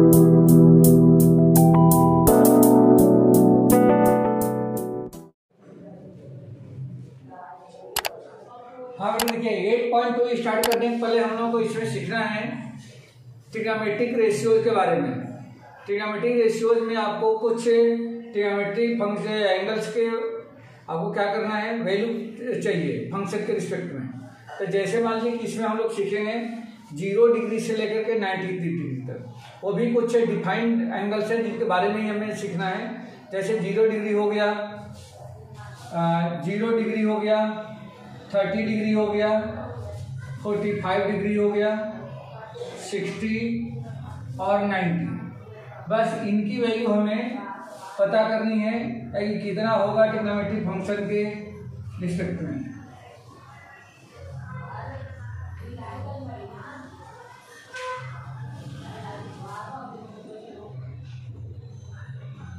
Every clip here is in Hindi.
हाँ बेटा देखिए 8.2 स्टार्ट करने के पहले हम लोगों को इसमें सीखना है ट्रिग्नोमेट्रिक रेशियोज के बारे में। ट्रिग्नोमेट्रिक रेशियोज में आपको कुछ ट्रिग्नोमेट्रिक फंक्शन एंगल्स के आपको क्या करना है, वैल्यू चाहिए फंक्शन के रिस्पेक्ट में। तो जैसे मान लीजिए कि इसमें हम लोग सीखेंगे 0 डिग्री से लेकर के 90 डिग्री तक, वो भी कुछ डिफाइंड एंगल्स हैं जिनके बारे में ही हमें सीखना है। जैसे 0 डिग्री हो गया, 0 डिग्री हो गया, 30 डिग्री हो गया, 45 डिग्री हो गया, 60 और 90। बस इनकी वैल्यू हमें पता करनी है कि कितना होगा ट्रिग्नोमेट्रिक फंक्शन के रिस्पेक्ट में।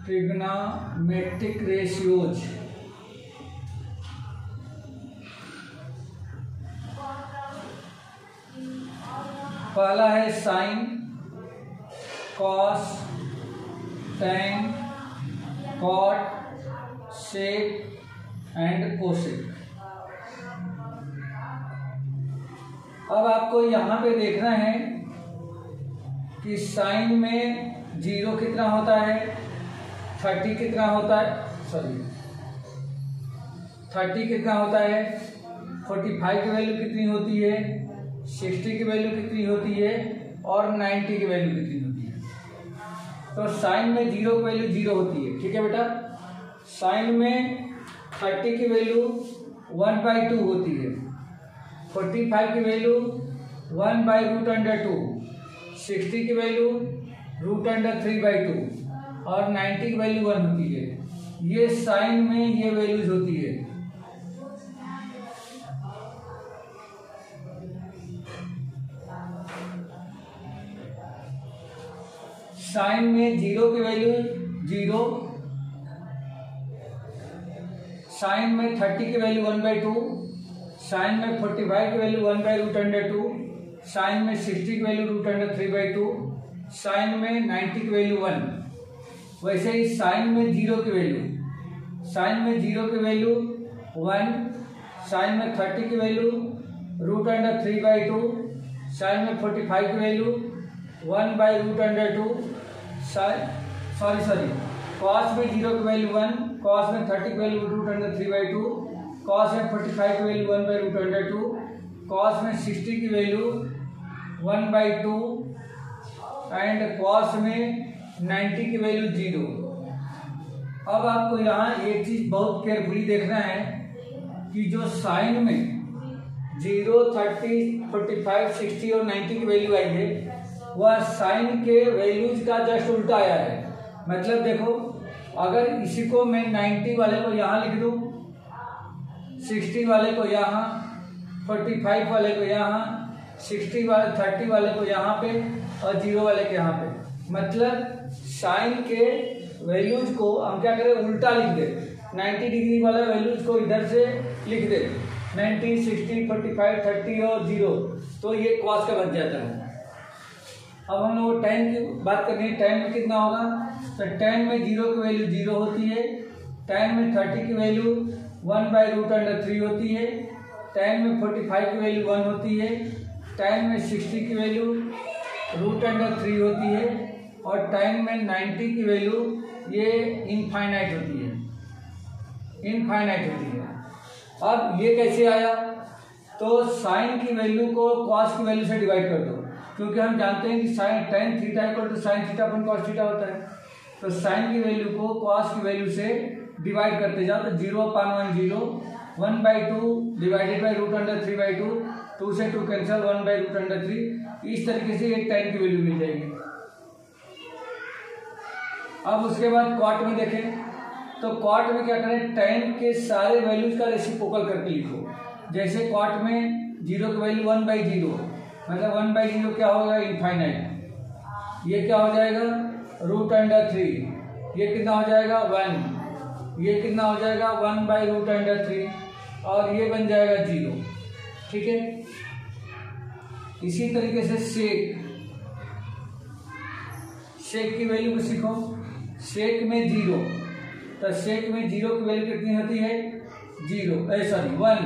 ट्रिग्नोमेट्रिक रेशियोज पहला है sine, cos, tan, cot, sec and cosec. अब आपको यहाँ पे देखना है कि साइन में 0 कितना होता है, 30 कितना होता है, 30 कितना होता है, 45 की वैल्यू कितनी होती है, 60 की वैल्यू कितनी होती है और 90 की वैल्यू कितनी होती है। तो साइन में 0 की वैल्यू 0 होती है, ठीक है बेटा। साइन में 30 की वैल्यू 1/2 होती है, 45 की वैल्यू 1/√2, 60 की वैल्यू √3/2 और 90 की वैल्यू 1 होती है। ये साइन में ये वैल्यूज होती है। साइन में 0 की वैल्यू 0, साइन में 30 की वैल्यू 1/2, साइन में 45 की वैल्यू 1/√2, साइन में 60 की वैल्यू √3/2, साइन में 90 की वैल्यू 1। वैसे ही साइन में 0 की वैल्यू, साइन में 0 की वैल्यू 1, साइन में 30 की वैल्यू √3/2, साइन में 45 की वैल्यू 1/√2, कॉस में 0 की वैल्यू 1, कॉस में 30 की वैल्यू √3/2, कॉस में 45 की वैल्यू 1/√2, कॉस में 60 की वैल्यू 1/2 एंड कॉस में 90 की वैल्यू 0। अब आपको यहाँ एक चीज बहुत केयरफुली देखना है कि जो साइन में 0, 30, 45, 60 और 90 की वैल्यू आई है वह साइन के वैल्यूज का जस्ट उल्टा आया है। मतलब देखो, अगर इसी को मैं 90 वाले को यहाँ लिख दूं, 60 वाले को यहाँ, 45 वाले को यहाँ, 30 वाले को यहाँ पे और 0 वाले के यहाँ पे, मतलब साइन के वैल्यूज को हम क्या करें, उल्टा लिख दे। 90 डिग्री वाला वैल्यूज को इधर से लिख दे, 90, 60, 45, 30 और 0, तो ये कॉस का बन जाता है। अब हम लोग tan की बात करनी है। tan में कितना होगा, तो tan में 0 की वैल्यू 0 होती है, tan में 30 की वैल्यू 1/√3 होती है, tan में 45 की वैल्यू 1 होती है, tan में 60 की वैल्यू √3 होती है और tan में 90 की वैल्यू ये इनफाइनाइट होती है, इनफाइनाइट होती है। अब ये कैसे आया, तो साइन की वैल्यू को कॉस की वैल्यू से डिवाइड कर दो, क्योंकि हम जानते हैं कि sine tan theta equal to sine theta upon cos theta होता है। तो साइन की वैल्यू को कॉस की वैल्यू से डिवाइड करते जाओ तो 0/1 1/2 डिवाइडेड बाई √3/2, 2 से 2 कैंसिल, 1/√3। इस तरीके से एक tan की वैल्यू मिल जाएगी। अब उसके बाद कॉट में देखें तो कॉट में क्या करें, tan के सारे वैल्यूज का रेसिप्रोकल करके लिखो। जैसे कॉट में 0 की वैल्यू 1/0, मतलब 1/0 क्या होगा, इनफाइनाइट। ये क्या हो जाएगा, √3। ये कितना हो जाएगा 1, ये कितना हो जाएगा 1/√3 और ये बन जाएगा 0, ठीक है। इसी तरीके से सेक की वैल्यू को सीखो। सेक में 0, तो सेक में 0 की वैल्यू कितनी होती है? 1।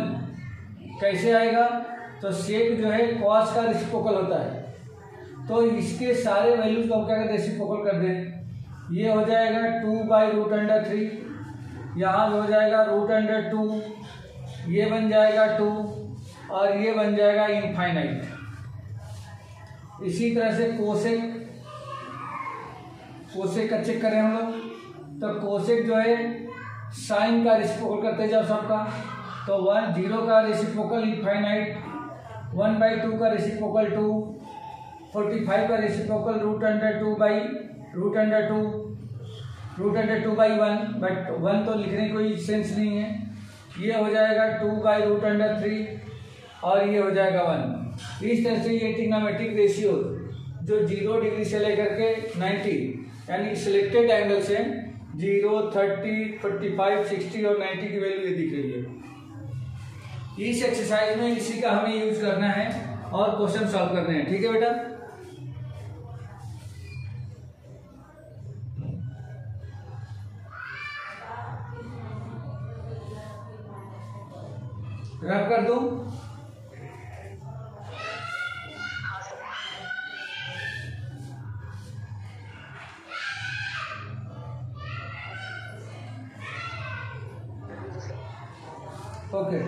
कैसे आएगा? तो सेक जो है कॉस का रेसिप्रोकल होता है, तो इसके सारे वैल्यूज को हम क्या करते हैं? रेसिप्रोकल कर दें। ये हो जाएगा 2/√3, यहाँ हो जाएगा √2, ये बन जाएगा 2 और ये बन जाएगा इनफाइनाइट। इसी तरह से कोसेक का चेक करें हम लोग, तो कोसेक जो है साइन का रेसिप्रोकल करते हैं जब सबका, तो 0 का रेसिप्रोकल इनफाइनाइट, 1/2 का रेसिप्रोकल 2, 45 का रेसिप्रोकल √2/1, बट 1 तो लिखने की कोई सेंस नहीं है। ये हो जाएगा 2/√3 और ये हो जाएगा 1। इस तरह से ये ट्रिग्नोमेट्रिक रेशियो जो 0 डिग्री से लेकर के 90 यानी सिलेक्टेड एंगल से 0, 30, 45, 60 और 90 की वैल्यू ये दिख रही है। इस एक्सरसाइज में इसी का हमें यूज करना है और क्वेश्चन सॉल्व करने हैं। ठीक है बेटा, रब कर दूं। ओके,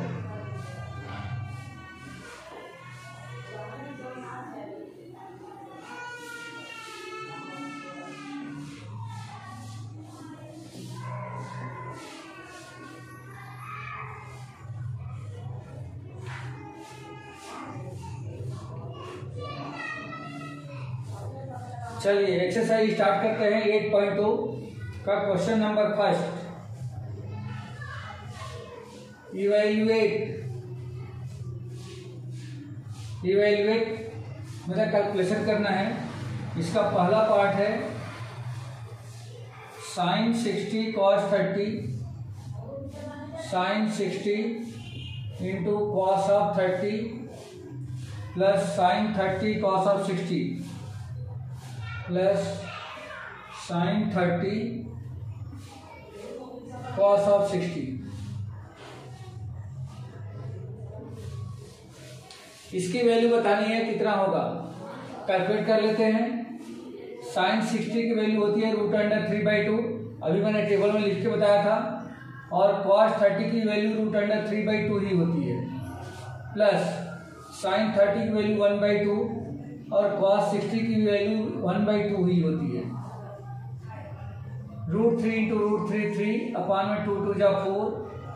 चलिए एक्सरसाइज स्टार्ट करते हैं। 8.2 का क्वेश्चन नंबर फर्स्ट, इवैल्यूएट मतलब कैलकुलेशन करना है। इसका पहला पार्ट है sin 60 cos 30 sin 60 into cos of 30 plus sin 30 cos of 60 plus sin 30 cos of 60। इसकी वैल्यू बतानी है कितना होगा, कैलकुलेट कर लेते हैं। sin 60 की वैल्यू होती है √3/2, अभी मैंने टेबल में लिख के बताया था, और cos 30 की वैल्यू √3/2 ही होती है, प्लस sin 30 की वैल्यू 1/2 और cos 60 की वैल्यू 1/2 ही होती है। √3 × √3 3 अपान में 2 2 जा 4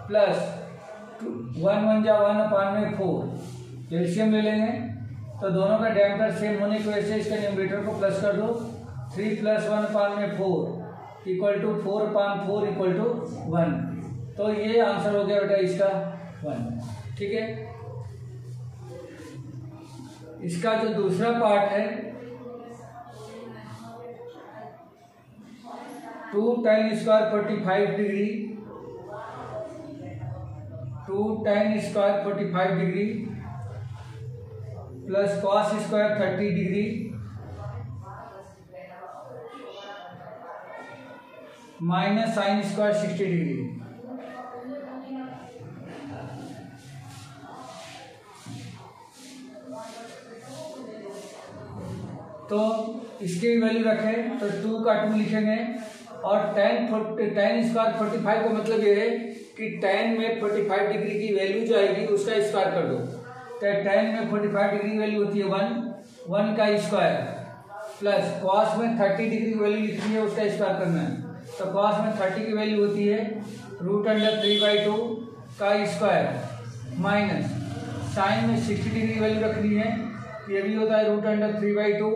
प्लस 1 1 जा 1 अपान में 4। एलसीएम ले लेंगे तो दोनों का डायमीटर सेम होने की वजह से इसका न्यूमरेटर को प्लस कर दो। 3 + 1 अपान में 4 equal to 4 upon 4 equal to 1। तो ये आंसर हो गया बेटा इसका 1। ठीक है, इसका जो दूसरा पार्ट है 2 tan square 45 degree 2 tan square 45 degree plus cos square 30 degree minus sin square 60 degree. तो इसकी भी वैल्यू रखें तो 2 का 2 लिखेंगे, और tan स्क्वायर 45 का मतलब ये है कि tan में 45 डिग्री की वैल्यू जो आएगी उसका स्क्वायर कर दो। तो tan में 45 डिग्री की वैल्यू होती है 1 का स्क्वायर, प्लस cos में 30 डिग्री की वैल्यू लिखनी है उसका स्क्वायर करना है। तो cos में 30 की वैल्यू होती है √3/2 का स्क्वायर, माइनस sin में 60 डिग्री की वैल्यू रखनी है, ये भी होता है √3/2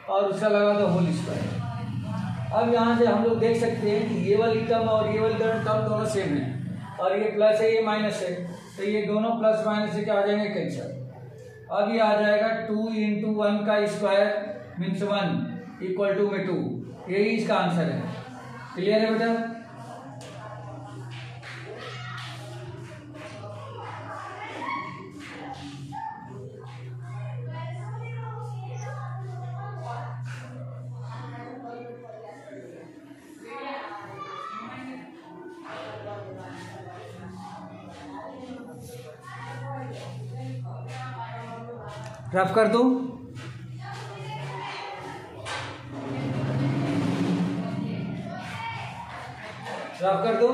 और उसका लगा दो होल स्क्वायर। अब यहाँ से हम लोग देख सकते हैं कि ये वाली टर्म और ये वाली टर्म दोनों सेम है, और ये प्लस है ये माइनस है, तो ये दोनों प्लस माइनस से क्या आ जाएंगे, कैंसिल। अब ये आ जाएगा 2 × 1 का स्क्वायर मीन्स 1 इक्वल टू में 2। यही इसका आंसर है। क्लियर है बेटा? रफ कर दूं? रफ कर दूं?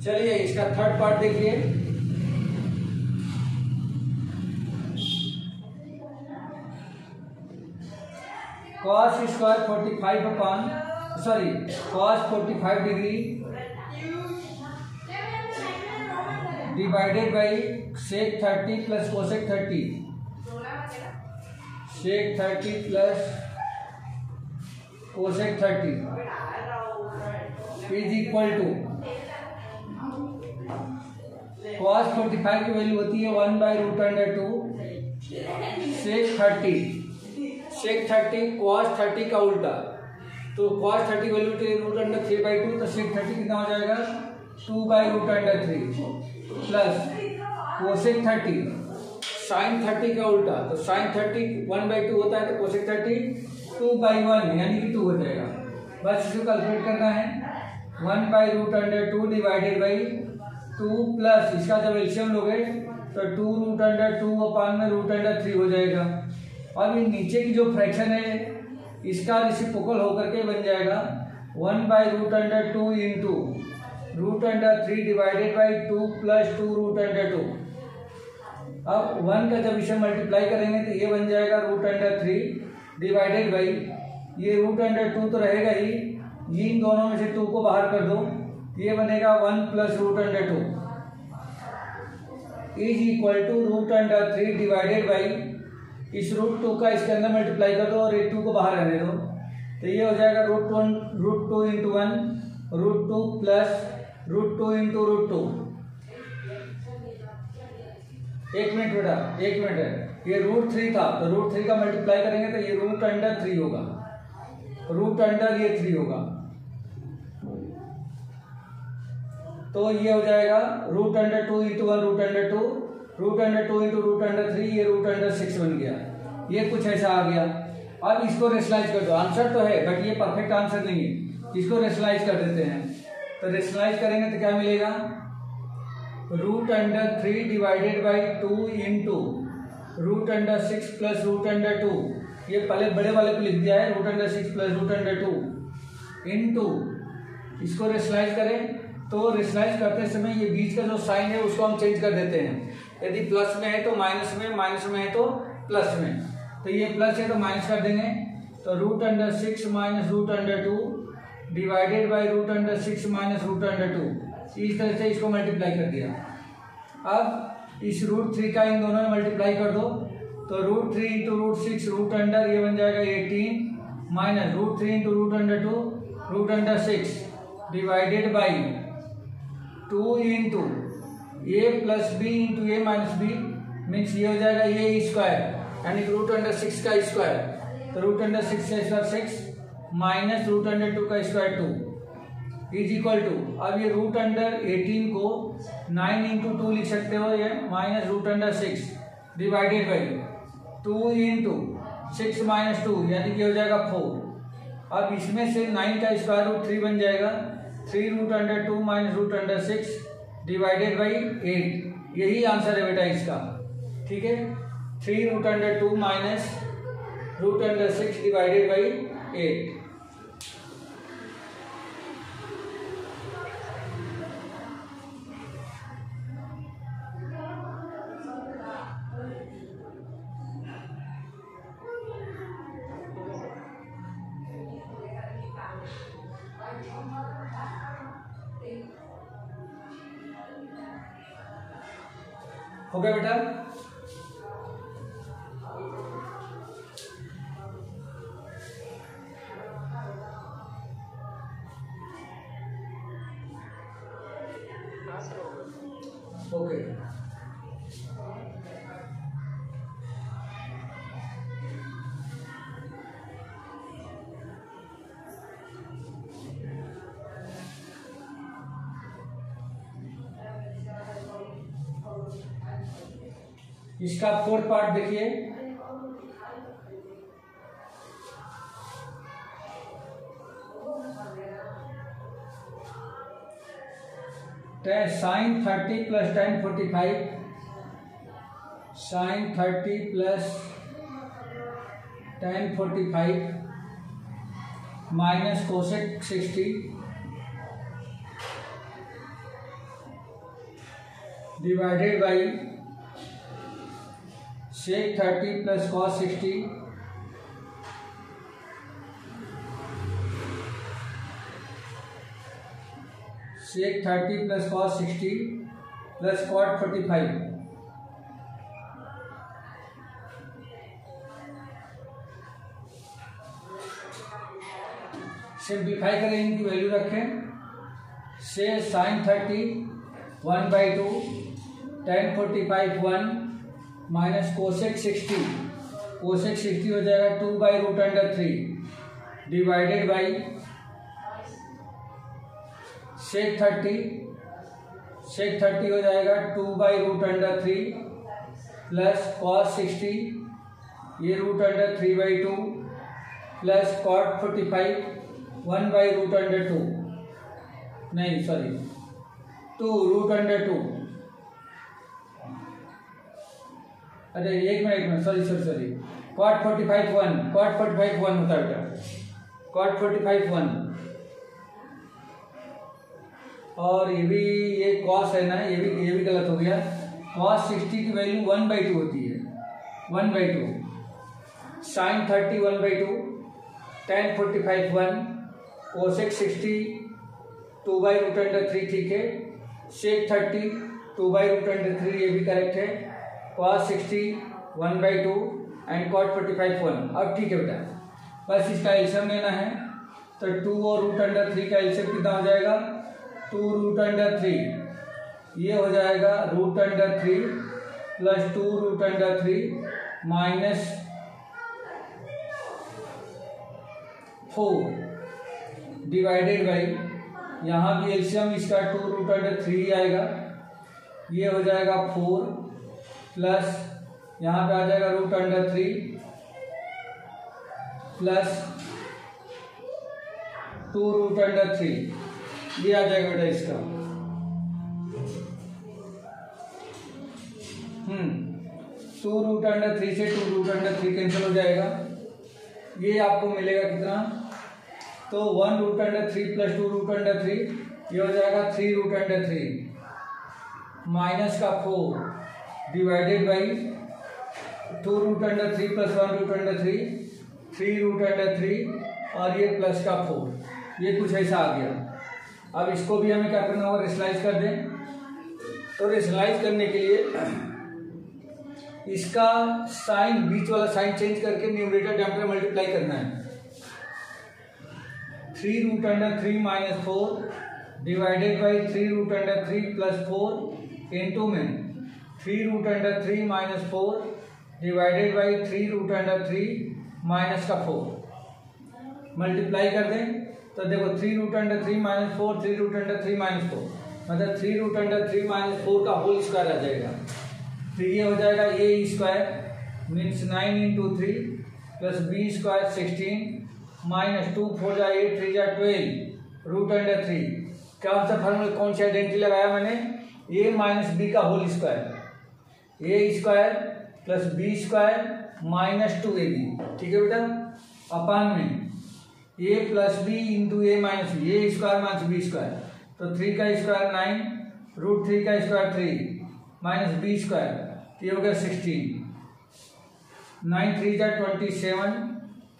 चलिए इसका थर्ड पार्ट देखिए। cos square 45 upon cos 45 degree divided by sec 30 plus cosec 30, sec 30 plus cosec 30 is equal to cos 45 की वैल्यू होती है 1/√2 sec 30 cos 30 का उल्टा, तो cos 30 की वैल्यू होती है √3/2, तो sec 30 कितना हो जाएगा 2/√3 प्लस cosec 30 sin 30 का उल्टा, तो sin 30 1/2 होता है, तो cosec 30 2/1 यानी कि 2 हो जाएगा। बस इसको कैलकुलेट करना है 1/√2 डिवाइडेड बाई 2 प्लस इसका जब एलसीएम लोगे तो 2√2 अपॉन में √3 हो जाएगा। अब ये नीचे की जो फ्रैक्शन है इसका रेसिप्रोकल होकर के बन जाएगा 1/√2 इंटू √3 डिवाइडेड बाई 2 प्लस 2√2। अब 1 का जब इसे मल्टीप्लाई करेंगे तो ये बन जाएगा √3 डिवाइडेड बाई ये √2 तो रहेगा ही, ये इन दोनों में से 2 को बाहर कर दो, ये बनेगा 1 plus √2 is equal to √3 divided by इस √2 का इसके अंदर मल्टीप्लाई कर दो और ये 2 को बाहर रहने दो, तो ये हो जाएगा √2 इंटू 1 √2 प्लस √2 इंटू √2। एक मिनट बेटा, एक मिनट है, ये √3 था तो √3 का मल्टीप्लाई करेंगे तो ये √3 होगा, √3 होगा, तो ये हो जाएगा √2 इंटू 1 √2 इंटू √3, ये √6 बन गया। ये कुछ ऐसा आ गया। अब इसको रेशनलाइज कर दो, आंसर तो है बट ये परफेक्ट आंसर नहीं है, इसको रेशनलाइज कर देते हैं। तो रेशनलाइज करेंगे तो क्या मिलेगा √3 डिवाइडेड बाई 2 इंटू √6 प्लस √2, ये पहले बड़े वाले को लिख दिया है √6 प्लस √2 इंटू, इसको रेशनलाइज करें तो रेशनलाइज करते समय ये बीच का जो साइन है उसको हम चेंज कर देते हैं, यदि प्लस में है तो माइनस में, माइनस में है तो प्लस में, तो ये प्लस है तो माइनस कर देंगे, तो √6 माइनस √2 डिवाइडेड बाई √6 माइनस √2, इस तरह से इसको मल्टीप्लाई कर दिया। अब इस √3 का इन दोनों में मल्टीप्लाई कर दो, तो √3 इंटू √6 √, ये बन जाएगा 18 minus √3 into √2 √6 divided by 2 into A plus B into A minus B, means ये हो जाएगा ए स्क्वायर यानी √6 का स्क्वायर, तो √6 का स्क्वायर 6 माइनस √2 का स्क्वायर 2 इज इक्वल टू, अब ये √18 को 9 इंटू 2 लिख सकते हो, ये minus √6 divided by 2 into 6 minus 2 यानी कि हो जाएगा 4। अब इसमें से 9 का स्क्वायर रूट 3 बन जाएगा, 3√2 माइनस √6 डिवाइडेड बाई 8, यही आंसर है बेटा इसका, ठीक है। 3√2 माइनस √6 डिवाइडेड बाई 8। हो गया बेटा? ओके, इसका फोर्थ पार्ट देखिए, sin 30 plus tan 45, sin 30 plus tan 45 minus cosec 60 divided by sec 30 plus cos 60 sec 30 plus cos 60 plus cot 45। Simplify करें, इनकी वैल्यू रखें। से sin 30 1/2 tan 45 1 minus cosec 60, cosec 60 हो जाएगा 2/√3 डिवाइडेड बाई sec 30 हो जाएगा 2/√3 प्लस cos 60 ये √3/2 प्लस cot 45 1/√2 नहीं सॉरी 2√2। अरे एक मिनट सॉरी cot 45 1 होता है बेटा, cot 45 1 और ये cos है ना, ये भी गलत हो गया। cos 60 की वैल्यू 1/2 होती है, 1/2 sin 30 1/2 tan 45 1 कोसेक 60 2/√3 ठीक है, sec 30 2/√3 ये भी करेक्ट है, cos 60 1/2 एंड cot 45 1। अब ठीक है बेटा, बस इसका एलसीएम लेना है, तो 2 और √3 का एलसीएम कितना हो जाएगा 2√3, ये हो जाएगा √3 प्लस 2√3 माइनस 4 डिवाइडेड बाई यहाँ भी एलसीएम इसका 2√3 आएगा, ये हो जाएगा 4 प्लस यहाँ पे आ जाएगा √3 प्लस 2√3, ये आ जाएगा बेटा इसका। 2√3 से 2√3 कैंसिल हो जाएगा, ये आपको मिलेगा कितना, तो 1√3 प्लस 2√3 ये हो जाएगा 3√3 माइनस का 4 डिवाइडेड बाई 2√3 प्लस 1√3 3√3 और ये प्लस का 4, ये कुछ ऐसा आ गया। अब इसको भी हमें क्या करना होगा, रेशनलाइज कर दें। तो रेशनलाइज करने के लिए इसका साइन, बीच वाला साइन चेंज करके न्यूमरेटर डिनोमिनेटर मल्टीप्लाई करना है। 3√3 minus 4 divided by 3√3 plus 4 into में 3√3 माइनस 4 डिवाइडेड बाई 3√3 माइनस का 4 मल्टीप्लाई कर दें, तो देखो 3√3 माइनस 4 3√3 माइनस 4 मतलब 3√3 माइनस 4 का होल स्क्वायर आ जाएगा। तो ये हो जाएगा a square means 9 into 3 plus b square 16 minus 2 4 जा 8 3 जा 12 √3। कौन सा फॉर्मूला, कौन सी आइडेंटिटी लगाया मैंने, a माइनस बी का whole square, a square plus b square minus 2ab, ठीक है बेटा, अपान में a plus B into A minus B, A square minus B square, तो 3 का स्क्वायर 9 √3 का स्क्वायर 3 माइनस बी स्क्वायर, ये हो गया 16, 9 3 जा 27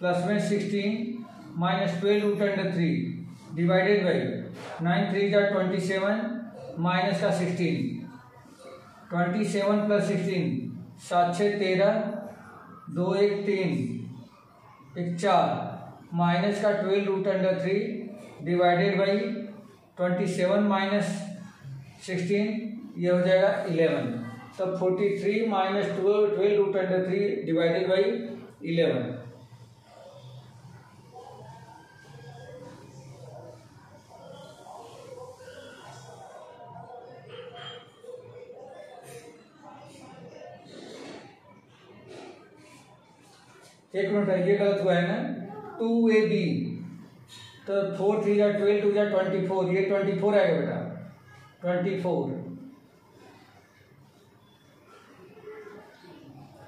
प्लस में 16 माइनस 12√3 डिवाइडेड बाई 9 3 जा 27 माइनस का 16, 27 प्लस 16 7 6 13 2 1 3 1 4 माइनस का 12√3 डिवाइडेड बाई 27 माइनस 16 ये हो जाएगा 11, तब 43 माइनस 12√3 डिवाइडेड बाई 11। एक मिनट है, ये गलत हुआ है ना, 2AB, तो 4 3 जा 12 2 जा 24, ये 24 आएगा बेटा, 24,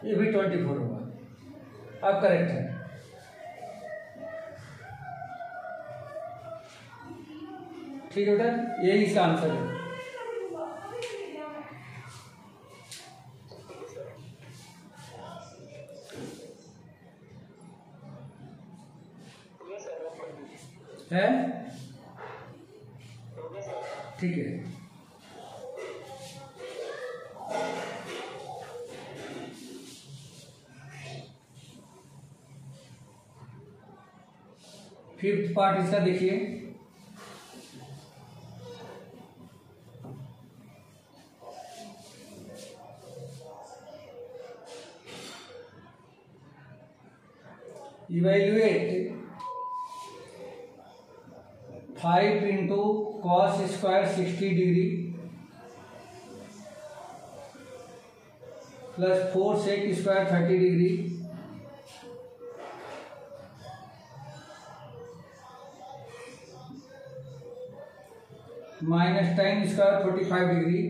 ये भी 24 होगा। अब करेक्ट है। ठीक है बेटा, यही इसका आंसर है। ठीक है, फिफ्थ पार्ट इसका देखिए। Evaluate 5 into cos square 60 degree plus 4 sec square 30 degree minus tan square 45 degree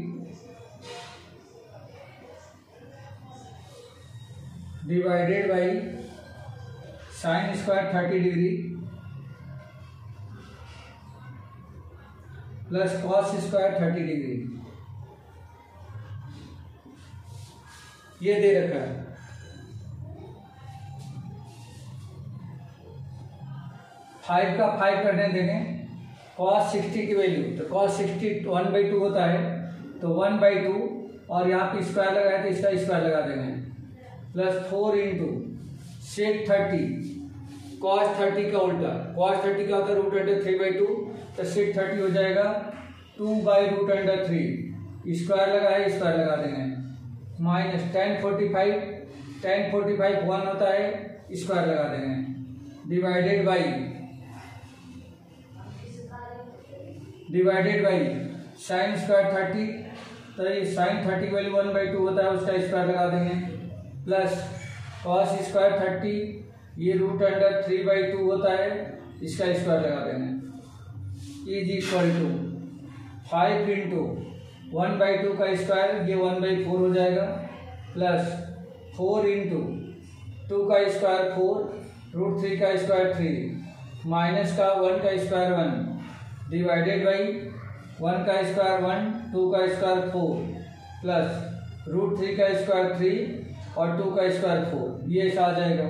divided by sine square 30 degree plus cos square 30 degree, ये दे रखा है। फाइव का 5 करने देंगे, कॉस 60 की वैल्यू, तो कॉस 60 1/2 होता है, तो 1/2 और यहाँ पे स्क्वायर लगाए तो इसका स्क्वायर लगा देंगे, प्लस 4 इंटू सेक 30, कॉस 30 का उल्टा, कॉस 30 का होता है √3/2, तो सेक 30 हो जाएगा 2/√3, स्क्वायर लगाए स्क्वायर लगा देंगे, माइनस tan 45 1 होता है, स्क्वायर लगा देंगे, डिवाइडेड बाई साइन स्क्वायर 30, तो ये साइन 30 वैल्यू 1/2 होता है, उसका स्क्वायर लगा देंगे, प्लस कॉस स्क्वायर 30, ये √3/2 होता है, इसका स्क्वायर लगा देंगे, इज इक्वल टू 5 इंटू 1/2 का स्क्वायर, ये 1/4 हो जाएगा, प्लस 4 इंटू 2 का स्क्वायर 4, √3 का स्क्वायर 3, माइनस का 1 का स्क्वायर 1, डिवाइडेड बाई 1 का स्क्वायर 1, 2 का स्क्वायर 4, प्लस √3 का स्क्वायर 3 और 2 का स्क्वायर 4, ये ऐसा आ जाएगा,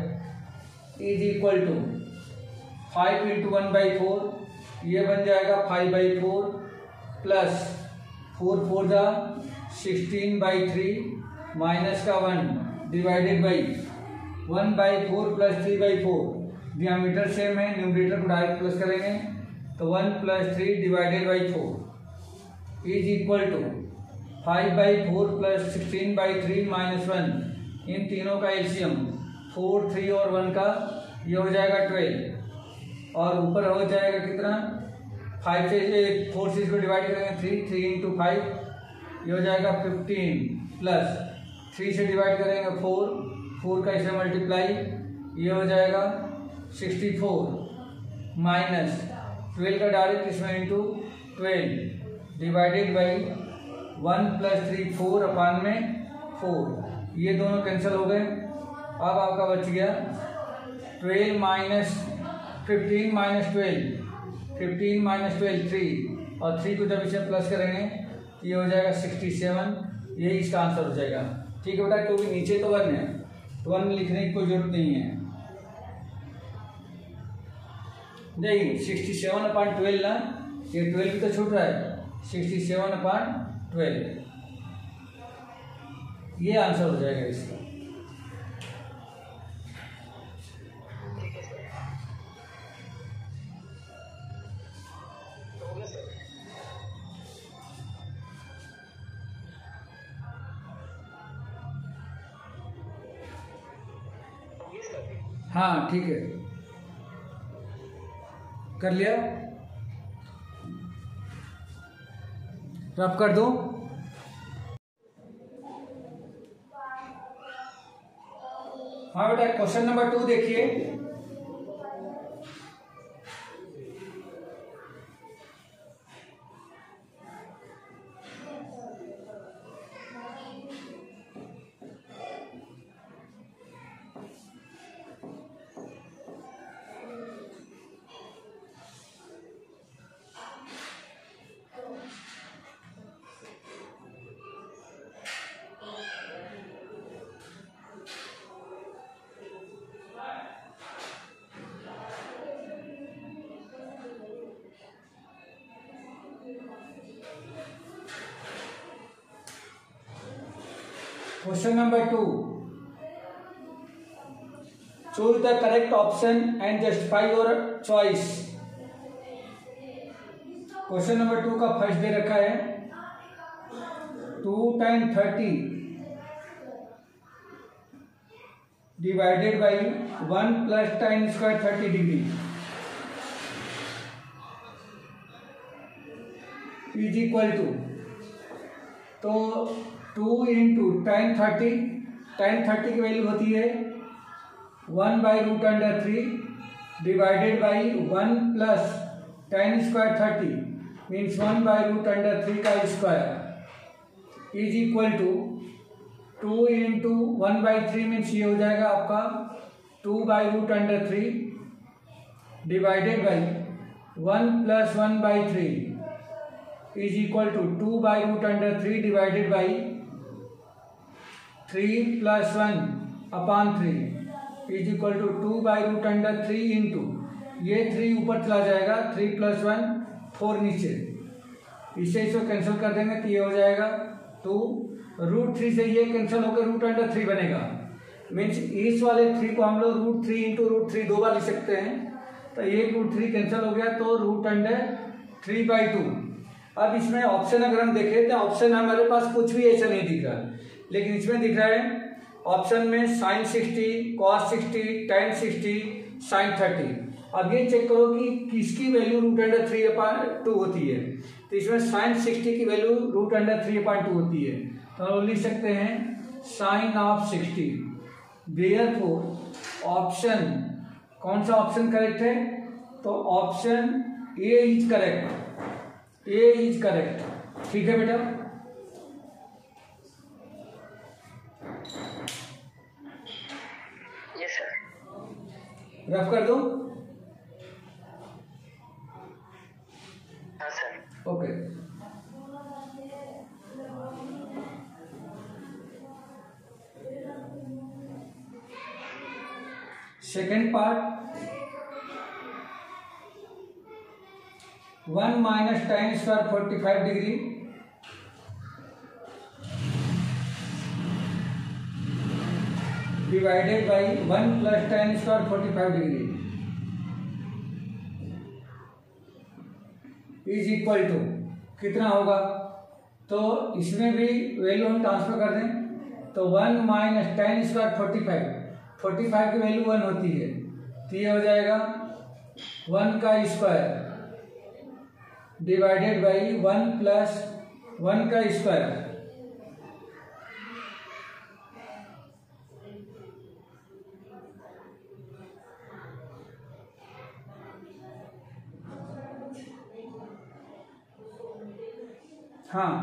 इज इक्वल टू 5 इंटू 1/4, ये बन जाएगा 5/4, प्लस 4 4 जा 16/3, माइनस का 1 divided by 1/4 plus 3/4, denominator same है, न्यूमरेटर को डायरेक्ट प्लस करेंगे, तो 1 + 3 divided by 4 is equal to 5/4 plus 16/3 minus 1, इन तीनों का एलसीएम 4 3 और 1 का, ये हो जाएगा 12, और ऊपर हो जाएगा कितना, 5 से 4 से इसको डिवाइड करेंगे 3 इंटू 5, ये हो जाएगा 15, प्लस 3 से डिवाइड करेंगे 4 का इसे मल्टीप्लाई, ये हो जाएगा 64, माइनस 12 का डायरेक्ट इसमें इंटू 12 डिवाइडेड बाई 1 + 3 4 अपान में 4, ये दोनों कैंसिल हो गए। अब आपका बच गया 12 माइनस 15 माइनस 12 3, और 3 को जब इसे प्लस करेंगे ये हो जाएगा 67, यही इसका आंसर हो जाएगा। ठीक है बेटा, क्योंकि नीचे तो 1 है, तो 1 लिखने की कोई जरूरत नहीं है। देखिए 67/12 ना, ये 12 भी तो छूट रहा है, 67/12, ये आंसर हो जाएगा इसका। हाँ ठीक है, कर लिया, रब कर दो। हाँ बेटा, क्वेश्चन नंबर 2 देखिए। Question number 2. Choose the correct option and justify your choice. Question number 2 का फर्स्ट दे रखा है 2 tan 30 divided by 1 plus tan square 30 degree is equal to, तो 2 इंटू tan 30 की वैल्यू होती है 1/√3 divided by 1 plus tan square 30 means 1/√3 का square is equal to 2 into 1/3 means ये हो जाएगा आपका 2/√3 divided by 1 plus 1/3 is equal to 2/√3 divided by 3 plus 1/3 is equal to 2/√3 into ये 3 ऊपर चला जाएगा 3 प्लस 1 4 नीचे, इसे कैंसिल कर देंगे तो ये हो जाएगा 2 √3 से ये कैंसिल होकर √3 बनेगा। मीन्स इस वाले 3 को हम लोग √3 इंटू √3 दो बार लिख सकते हैं, तो एक √3 कैंसिल हो गया तो √3/2। अब इसमें ऑप्शन अगर हम देखें तो ऑप्शन हमारे पास कुछ भी ऐसा नहीं दिख रहा, लेकिन इसमें दिख रहा है ऑप्शन में sin 60, cos 60, tan 60, sin 30। अब ये चेक करो कि किसकी वैल्यू √3/2 होती है, तो इसमें sin 60 की वैल्यू √3/2 होती है, तो हम लिख सकते हैं sin of 60। देयरफॉर ऑप्शन, कौन सा ऑप्शन करेक्ट है, तो option A is correct, A is correct. ठीक है बेटा, यस सर। रफ कर दो। हाँ sir. Okay, second part 1 minus tan square 45 degree divided by 1 plus tan square 45 degree is equal to कितना होगा, तो इसमें भी वैल्यू हम ट्रांसफर कर दें, तो 1 माइनस tan स्क्वायर 45 की वैल्यू 1 होती है, तो ये हो जाएगा 1 का स्क्वायर डिवाइडेड बाई 1 प्लस 1 का स्क्वायर हाँ,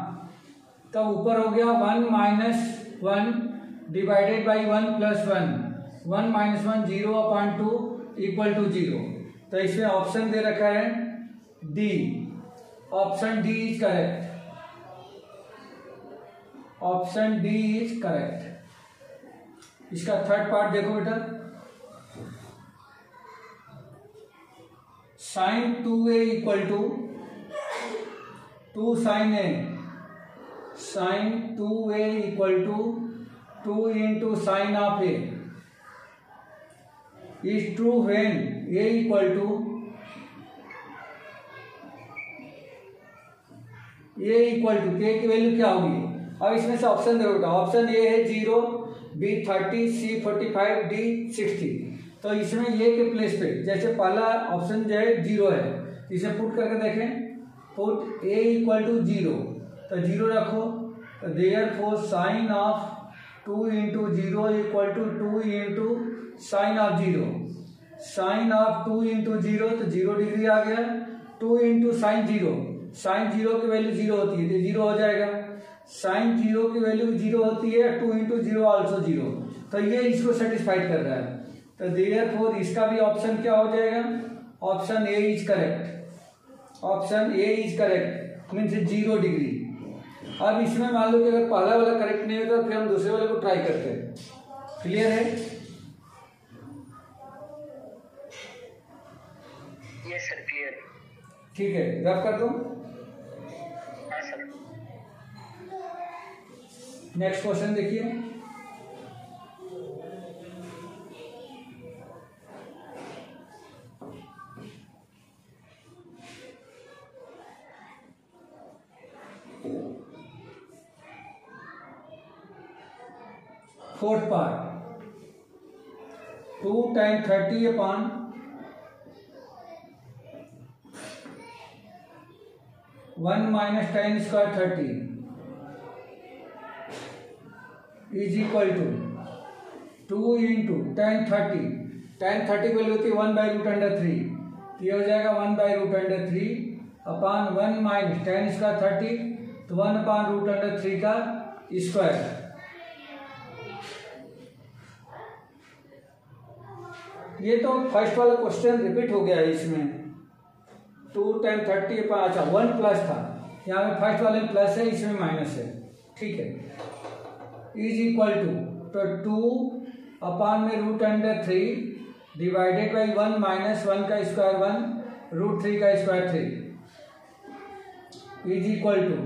तो ऊपर हो गया 1 minus 1 divided by 1 plus 1 minus 1 0/2 equal to 0। तो इसमें ऑप्शन दे रखा है D, option D is correct, option D is correct. इसका थर्ड पार्ट देखो बेटा, sin 2a equal to 2 sin a, sin 2a equal to 2 into sine of a is true when a equal to a equal to k की वैल्यू क्या होगी। अब इसमें से ऑप्शन देखो, ऑप्शन ए है 0, बी 30, सी 45, डी 60। तो इसमें ये के प्लेस पे जैसे पहला ऑप्शन जो है 0 है, इसे पुट करके देखें, पुट a इक्वल टू 0, तो 0 रखो, तो therefore sine of 2 into zero equal to 2 into sine of zero, sine of 2 into zero तो 0 डिग्री आ गया, 2 into sine zero, sine zero की वैल्यू 0 होती है तो 0 हो जाएगा, साइन जीरो की वैल्यू 0 होती है, 2 इंटू जीरो ऑल्सो 0, तो ये इसको सेटिस्फाइड कर रहा है। तो देयरफॉर इसका भी ऑप्शन क्या हो जाएगा, option A is correct, option A is correct means 0 degree. अब इसमें मान लो कि अगर पहला वाला करेक्ट नहीं होता तो फिर हम दूसरे वाले को ट्राई करते हैं। क्लियर है? Yes sir, clear. ठीक है, रफ कर दूं? हाँ सर। नेक्स्ट क्वेश्चन देखिए। Fourth part, 2 tan 30 upon 1 minus tan square 30 is equal to 2 into tan 30, tan 30 की वैल्यू होती है 1/√3, तो ये हो जाएगा 1/√3 अपॉन 1 माइनस tan स्क्वायर 30, तो 1/√3 का स्क्वायर। ये तो फर्स्ट वाला क्वेश्चन रिपीट हो गया है इसमें, 2 tan 30 पर, अच्छा 1 प्लस था, यहाँ पे फर्स्ट वाले में प्लस है, इसमें माइनस है, ठीक है। इज इक्वल टू, तो 2 अपॉन में √3 डिवाइडेड बाई 1 माइनस 1 का स्क्वायर 1 √3 का square 3 is equal to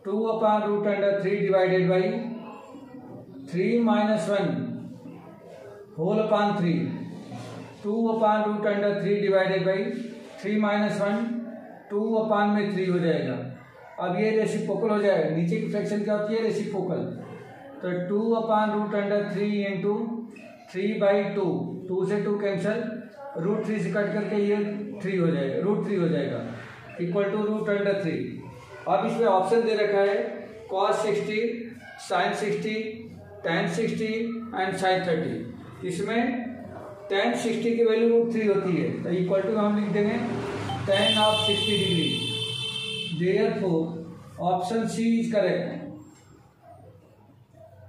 2 upon √3 divided by 3 minus 1 whole upon 3, 2 upon √3 divided by 3 minus 1, 2 upon में 3 हो जाएगा। अब ये रेसिप्रोकल हो जाएगा, नीचे की फ्रैक्शन क्या होती है, रेसिप्रोकल, तो 2 अपॉन √3 इंटू 3/2, 2 से 2 कैंसिल, √3 से कट करके ये 3 हो जाएगा, √3 हो जाएगा, इक्वल टू √3। अब इसमें ऑप्शन दे रखा है cos 60, sin 60, tan 60 and sin 30। इसमें tan 60 की वैल्यू √3 होती है, तो इक्वल टू हम लिख देंगे tan of 60 degree. Therefore option C is correct,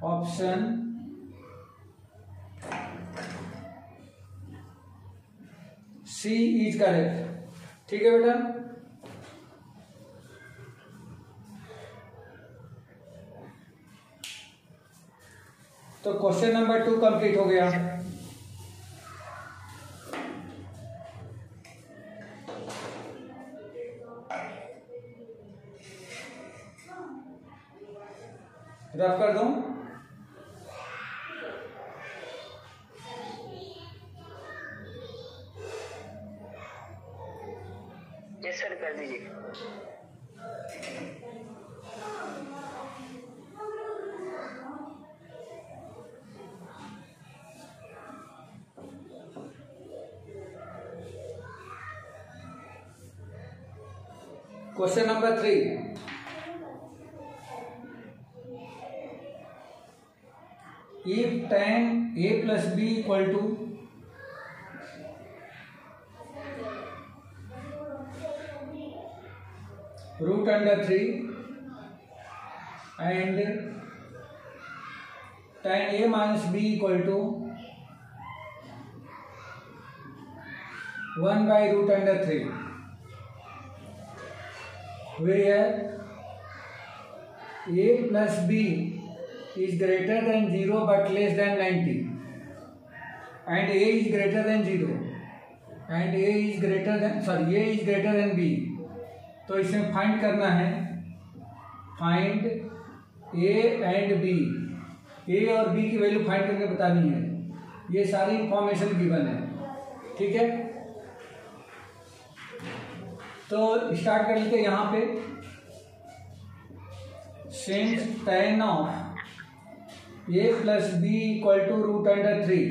option C is correct. ठीक है बेटा, तो क्वेश्चन नंबर 2 कंप्लीट हो गया। रफ कर दूं? यस सर, कर दीजिए। Question number 3, if tan a plus b equal to √3 and tan a minus b equal to 1/√3, where a plus b is greater than 0 but less than 90 and a is greater than 0 and a is greater than b, तो इसमें फाइंड करना है, find a and b, a और b की वैल्यू फाइंड करके बतानी है। ये सारी इंफॉर्मेशन गिवन है, ठीक है। तो स्टार्ट कर लेते हैं यहाँ पे, since tan of a plus B equal to √3,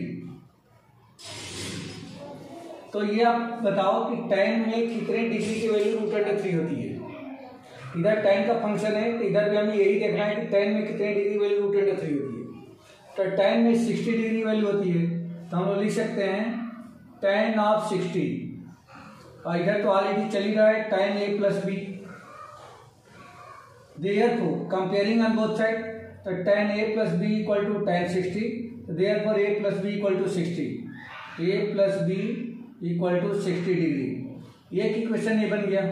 तो ये आप बताओ कि tan में कितने डिग्री की वैल्यू √3 होती है। इधर tan का फंक्शन है, तो इधर भी हमें यही देखना है कि tan में कितने डिग्री वैल्यू √3 होती है। तो tan में 60 डिग्री वैल्यू होती है, तो हम लोग लिख सकते हैं tan ऑफ 60, और इधर तो ऑलरेडी चल ही रहा है tan a plus B. Therefore, comparing on both sides, तो tan a plus B equal to tan 60, तो therefore a plus B equal to 60, a plus B equal to 60 degree. ये इक्वेशन ये बन गया।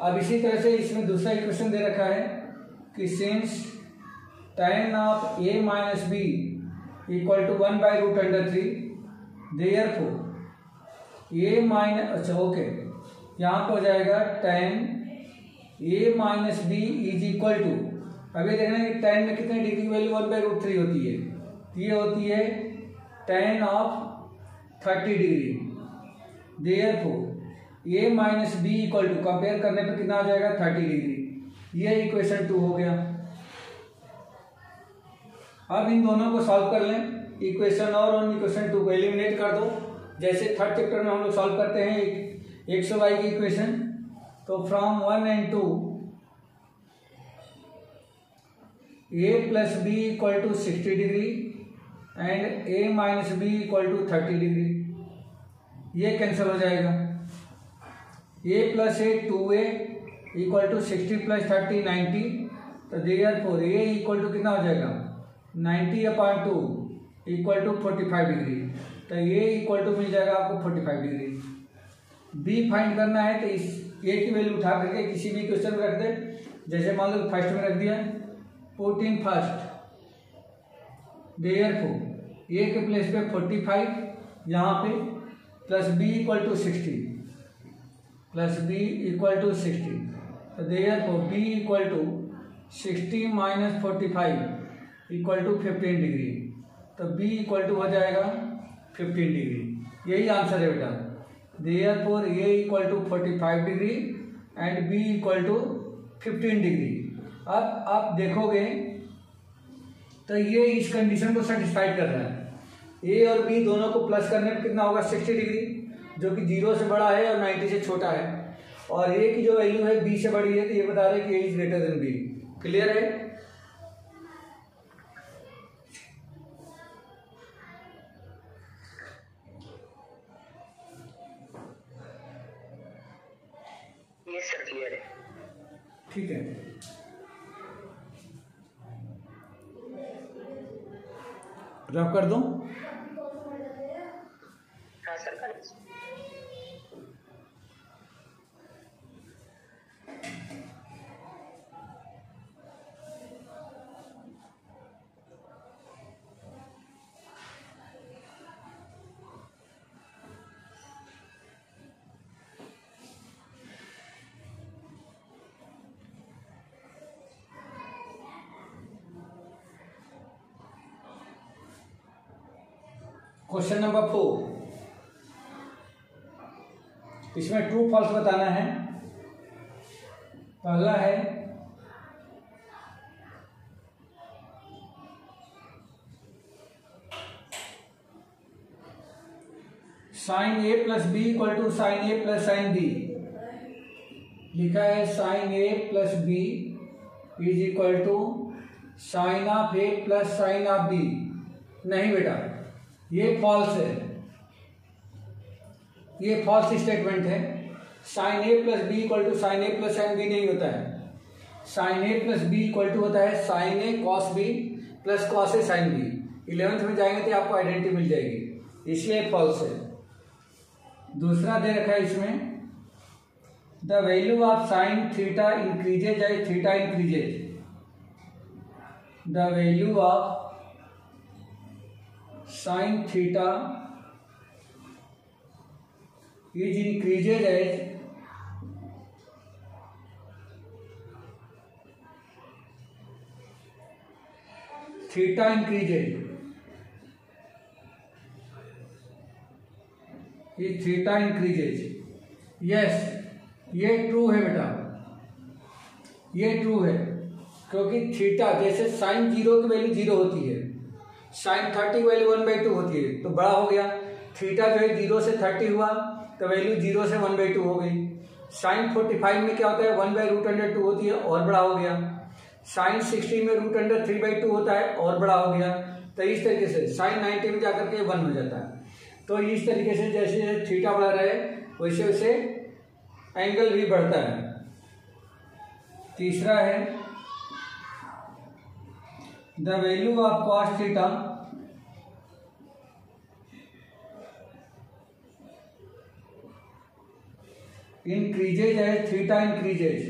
अब इसी तरह से इसमें दूसरा इक्वेशन दे रखा है कि since tan of a minus B equal to 1/√3, therefore a माइनस, अच्छा ओके, यहाँ पर हो जाएगा tan a minus B is equal to, अभी देखना कि tan में कितने डिग्री की वैल्यू 1/√3 होती है, ये होती है tan of 30 degree. Therefore a minus B equal to, compare करने पर कितना आ जाएगा 30 डिग्री। ये इक्वेशन 2 हो गया। अब इन दोनों को सॉल्व कर लें, इक्वेशन और इक्वेशन 2 को एलिमिनेट कर दो, जैसे थर्ड चैप्टर में हम लोग सॉल्व करते हैं XY की इक्वेशन। तो from 1 and 2 a plus B equal to 60 degree and a minus B equal to 30 degree, ये कैंसिल हो जाएगा। a plus A 2a equal to 60 plus 30 90, तो देयरफॉर a इक्वल टू कितना हो जाएगा 90/2 इक्वल टू 45 डिग्री, तो a इक्वल टू मिल जाएगा आपको 45 डिग्री। b फाइंड करना है तो इस a की वैल्यू उठा करके किसी भी क्वेश्चन में रख दे, जैसे मान लो फर्स्ट में रख दिया, put in first, therefore a के प्लेस पे 45 यहाँ पे, plus b equal to 60, plus b equal to 60, तो therefore b equal to 60 minus 45 equal to 15 degree, तो b इक्वल टू हो जाएगा 15 डिग्री। यही आंसर है बेटा। Therefore a equal to 45 degree and b equal to 15 degree. अब आप देखोगे तो ये इस कंडीशन को सेटिस्फाइड कर रहा है। a और b दोनों को प्लस करने पर कितना होगा 60 डिग्री, जो कि 0 से बड़ा है और 90 से छोटा है, और a की जो वैल्यू है b से बड़ी है, तो ये बता रहे हैं कि a is greater than b। Clear है? सर क्लियर है। ठीक है, रफ कर दूं? हाँ सर कर। क्वेश्चन नंबर 4, इसमें ट्रू फॉल्स बताना है। पहला है sine A plus B equal to sine A plus sine B. लिखा है sine A plus B is equal to sine of A plus sine of B. नहीं बेटा, ये फॉल्स है, ये फॉल्स स्टेटमेंट है। Sine A plus B equal to sine A plus sine B नहीं होता है। Sine A plus B equal to होता है sine A cos B plus cos A sine B. 11th में जाएंगे तो आपको आइडेंटिटी मिल जाएगी, इसलिए फॉल्स है। दूसरा दे रखा है इसमें, the value of sine theta increases as theta increases. The value of sin theta is increases as theta increases, is theta increases। Yes, ये ट्रू है बेटा, ये ट्रू है, क्योंकि थीटा जैसे साइन 0 की वैल्यू 0 होती है, साइन 30 की वैल्यू 1/2 होती है, तो बड़ा हो गया। थीटा जो है 0 से 30 हुआ तो वैल्यू 0 से 1/2 हो गई। साइन 45 में क्या होता है 1/√2 होती है और बड़ा हो गया। साइन 60 में √3/2 होता है और बड़ा हो गया। तो इस तरीके से साइन 90 में जाकर के 1 हो जाता है। तो इस तरीके से जैसे थीटा बढ़ रहा है वैसे वैसे एंगल भी बढ़ता है। तीसरा है the value of cos theta increases as theta increases.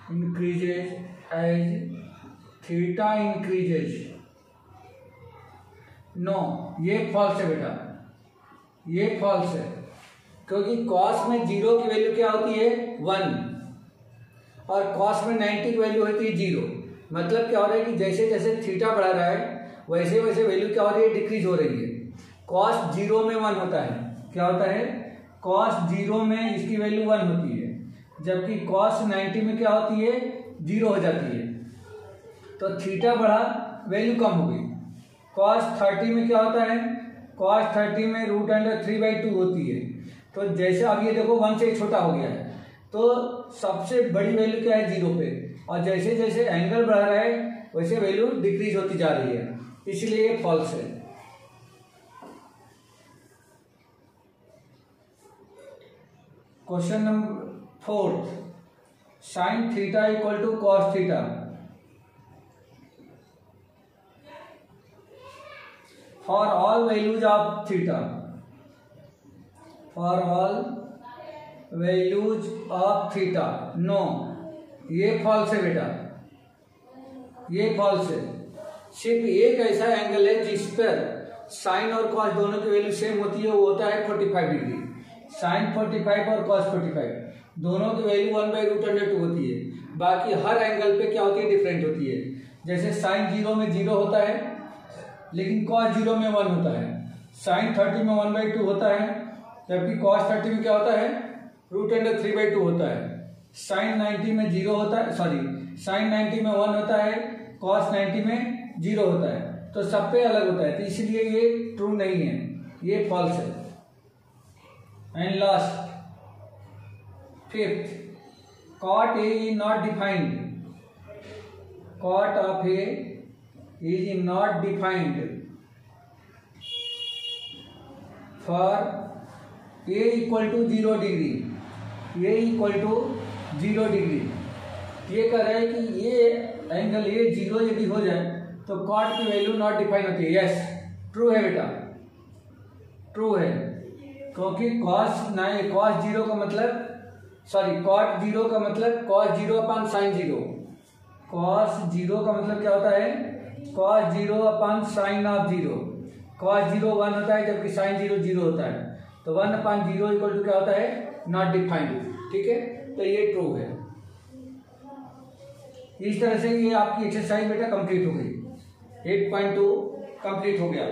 Increases as theta increases. No, ये फॉल्स है बेटा, ये फॉल्स है, क्योंकि कॉस में 0 की वैल्यू क्या होती है 1 और कॉस में 90 की वैल्यू होती है 0। मतलब क्या हो रहा है कि जैसे जैसे थीटा बढ़ा रहा है वैसे वैसे वैल्यू क्या हो रही है डिक्रीज हो रही है। कॉस 0 में 1 होता है, क्या होता है कॉस 0 में इसकी वैल्यू 1 होती है, जबकि कॉस 90 में क्या होती है 0 हो जाती है। तो थीटा बढ़ा वैल्यू कम हो गई। कॉस 30 में क्या होता है कॉस 30 में √3/2 होती है। तो जैसे अब ये देखो 1 से छोटा हो गया है तो सबसे बड़ी वैल्यू क्या है 0 पे, और जैसे जैसे एंगल बढ़ रहा है वैसे वैल्यू डिक्रीज होती जा रही है, इसलिए ये फॉल्स है। Question number 4, sine theta equal to cos theta. For all values of theta, for all values of theta. No, ये फॉल्स है बेटा, ये फॉल्स है। सिर्फ एक ऐसा एंगल है जिस पर साइन और कॉस दोनों की वैल्यू सेम होती है, वो होता है 45 डिग्री। साइन 45 और कॉस 45 दोनों की वैल्यू 1/√2 होती है। बाकी हर एंगल पे क्या होती है डिफरेंट होती है। जैसे साइन 0 में 0 होता है लेकिन कॉस 0 में 1 होता है। साइन 30 में 1/2 होता है, जबकि कॉस 30 में क्या होता है √3/2 होता है। साइन 90 में 0 होता है, सॉरी साइन 90 में 1 होता है, कॉस 90 में 0 होता है। तो सब पे अलग होता है, तो इसलिए ये ट्रू नहीं है, ये फॉल्स है। And last 5th, cot A is not defined. Cot of A is not defined for A equal to 0 degree. A equal to 0 degree. ये कह रहा है कि ये एंगल ये 0 यदि हो जाए तो कॉट की वैल्यू नॉट डिफाइन होती है। यस, ट्रू है बेटा, ट्रू है, क्योंकि कॉस 0 का मतलब सॉरी कॉट 0 का मतलब कॉस 0 अपन साइन 0। कॉस 0 का मतलब क्या होता है cos 0 upon sine of 0। Cos 0 1 होता है जबकि साइन 0 0 होता है, तो 1/0 इक्वल टू क्या होता है नॉट डिफाइंड। ठीक है, तो ये ट्रू है। इस तरह से ये आपकी एक्सरसाइज बेटा कंप्लीट हो गई। 8.2 कंप्लीट हो गया।